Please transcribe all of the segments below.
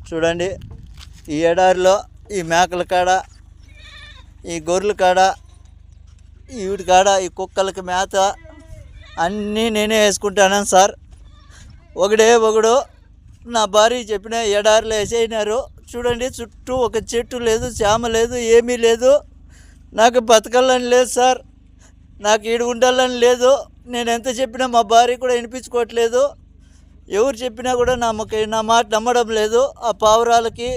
చూడండి, ఈ ఎడారిలో ఈ మేకల కాడ, ఈ గొర్రెల కాడ, వీటి కాడ ఈ కుక్కలకి మేత అన్నీ నేనే వేసుకుంటాను సార్. ఒకడు నా భార్య చెప్పిన ఎడారిలో వేసేసినారు. చూడండి, చుట్టూ ఒక చెట్టు లేదు, చేమ లేదు, ఏమీ లేదు. నాకు బతకాలని లేదు సార్, నాకు ఈడు ఉండాలని లేదు. నేను ఎంత చెప్పినా మా భార్య కూడా వినిపించుకోవట్లేదు. ఎవరు చెప్పినా కూడా నా మాట నమ్మడం లేదు. ఆ పావురాలకి,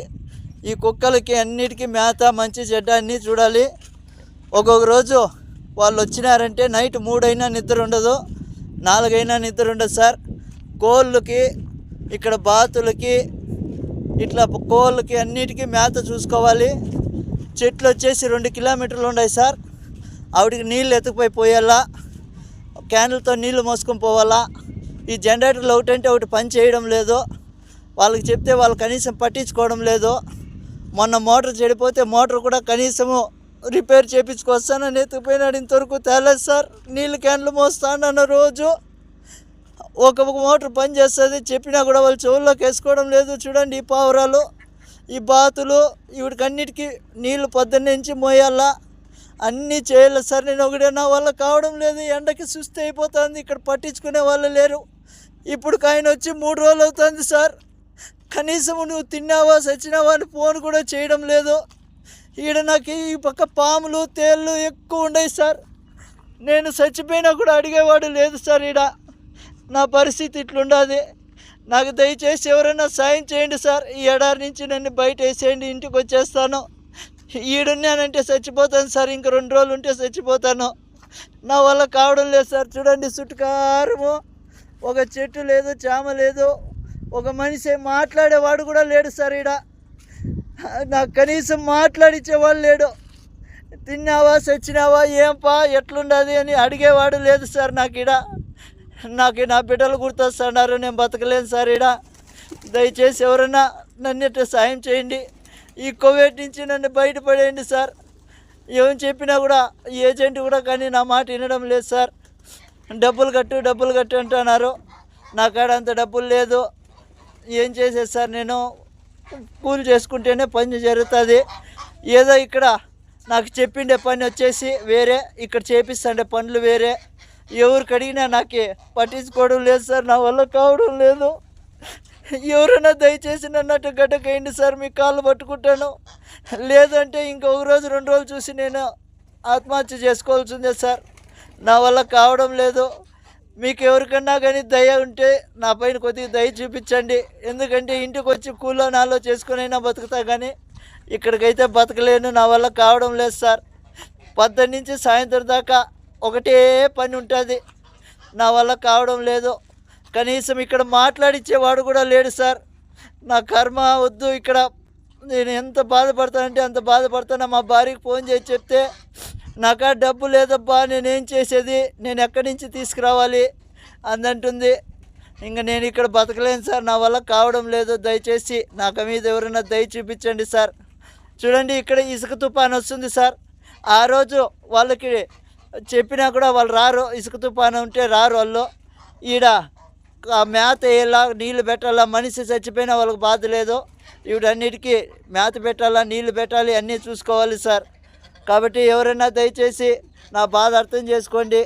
ఈ కుక్కలకి అన్నిటికీ మేత, మంచి చెడ్డ అన్నీ చూడాలి. ఒక్కొక్క రోజు వాళ్ళు వచ్చినారంటే నైట్ 3 అయినా నిద్ర ఉండదు, 4 అయినా నిద్ర ఉండదు సార్. కోళ్ళకి, ఇక్కడ బాతులకి, ఇట్లా కోళ్ళకి అన్నిటికీ మేత చూసుకోవాలి. చెట్లు వచ్చేసి 2 కిలోమీటర్లు ఉన్నాయి సార్. ఆవిడికి నీళ్ళు ఎత్తుకుపోయి పోయాలా, క్యాన్లతో నీళ్లు మోసుకొని పోవాలా. ఈ జనరేటర్లు ఒకటంటే ఒకటి పని చేయడం లేదు. వాళ్ళకి చెప్తే వాళ్ళు కనీసం పట్టించుకోవడం లేదు. మొన్న మోటార్ చెడిపోతే మోటార్ కూడా కనీసము రిపేర్ చేయించుకొస్తానని ఎత్తుకుపోయినాడు. ఇంతవరకు తేలేదు సార్. నీళ్ళు క్యాన్లు మోస్తానన్న రోజు ఒక మోటార్ పని చేస్తుంది, చెప్పినా కూడా వాళ్ళు చెవుల్లోకి వేసుకోవడం లేదు. చూడండి, ఈ పావురాలు, ఈ బాతులు, వీడికి అన్నిటికీ నీళ్ళు పొద్దున్నుంచి మోయాలా, అన్నీ చేయాలి సార్. నేను ఒకటే, నా వల్ల కావడం లేదు. ఎండకి సుస్థి అయిపోతుంది. ఇక్కడ పట్టించుకునే వాళ్ళు లేరు. ఇప్పుడు ఆయన వచ్చి 3 రోజులు అవుతుంది సార్. కనీసం నువ్వు తిన్నావా, చచ్చినావా అని ఫోన్ కూడా చేయడం లేదు. ఈడ నాకు ఈ పక్క పాములు, తేళ్ళు ఎక్కువ ఉన్నాయి సార్. నేను చచ్చిపోయినా కూడా అడిగేవాడు లేదు సార్. ఈడ నా పరిస్థితి ఇట్లుండదు. నాకు దయచేసి ఎవరైనా సాయం చేయండి సార్. ఈ ఎడారి నుంచి నన్ను బయట వేసేయండి, ఇంటికి వచ్చేస్తాను. ఈడున్నానంటే చచ్చిపోతాను సార్. ఇంక 2 రోజులు ఉంటే చచ్చిపోతాను. నా వల్ల కావడం లేదు సార్. చూడండి, చుట్టుకారము ఒక చెట్టు లేదు, చేమ లేదు, ఒక మనిషి మాట్లాడేవాడు కూడా లేడు సార్. ఈడ నాకు కనీసం మాట్లాడించేవాళ్ళు లేడు. తిన్నావా, చచ్చినావా, ఏంపా, ఎట్లుండదు అని అడిగేవాడు లేదు సార్. నాకు నా బిడ్డలు గుర్తొస్తున్నారు. నేను బతకలేను సార్. ఈడ దయచేసి ఎవరైనా నన్ను సాయం చేయండి. ఈ కోవిడ్ నుంచి నన్ను బయటపడేయండి సార్. ఏం చెప్పినా కూడా ఏజెంట్ కూడా కానీ నా మాట వినడం లేదు సార్. డబ్బులు కట్టు అంటున్నారు. నా కాడ అంత డబ్బులు లేదు. ఏం చేసేది సార్? నేను కూలి చేసుకుంటేనే పని జరుగుతుంది. ఏదో ఇక్కడ నాకు చెప్పిండే పని వచ్చేసి వేరే, ఇక్కడ చేపిస్తుండే పనులు వేరే. ఎవరికి అడిగినా నాకు పట్టించుకోవడం లేదు సార్. నా వల్ల కావడం లేదు. ఎవరైనా దయచేసి నన్నట్టు గడ్డకేయండి సార్. మీ కాళ్ళు పట్టుకుంటాను. లేదంటే ఇంకొక రోజు 2 రోజులు చూసి నేను ఆత్మహత్య చేసుకోవాల్సిందే సార్. నా వల్ల కావడం లేదు. మీకు ఎవరికన్నా కానీ దయ ఉంటే నా పైన కొద్దిగా దయ చూపించండి. ఎందుకంటే ఇంటికి వచ్చి కూలో నాలో చేసుకునైనా బతుకుతా, కానీ ఇక్కడికైతే బతకలేను. నా వల్ల కావడం లేదు సార్. 10 నుంచి సాయంత్రం దాకా ఒకటే పని ఉంటుంది. నా వల్ల కావడం లేదు. కనీసం ఇక్కడ మాట్లాడిచ్చేవాడు కూడా లేడు సార్. నా కర్మ వద్దు. ఇక్కడ నేను ఎంత బాధపడతానంటే అంత బాధపడతాను. మా భార్యకి ఫోన్ చేసి చెప్తే, నాకా డబ్బు లేదబ్బా, నేనేం చేసేది, నేను ఎక్కడి నుంచి తీసుకురావాలి అందంటుంది. ఇంకా నేను ఇక్కడ బతకలేను సార్. నా వల్ల కావడం లేదు. దయచేసి నాకు మీద ఎవరైనా దయ చూపించండి సార్. చూడండి, ఇక్కడ ఇసుక తుఫాను వస్తుంది సార్. ఆ రోజు వాళ్ళకి చెప్పినా కూడా వాళ్ళు రారు. ఇసుక తుఫాను ఉంటే రారు వాళ్ళు. ఈడ మేత వేయాలా, నీళ్ళు పెట్టాలా. మనిషి చచ్చిపోయినా వాళ్ళకి బాధ లేదు. వీటన్నిటికీ మేత పెట్టాలా, నీళ్ళు పెట్టాలి, అన్నీ చూసుకోవాలి సార్. కాబట్టి ఎవరైనా దయచేసి నా బాధ అర్థం చేసుకోండి.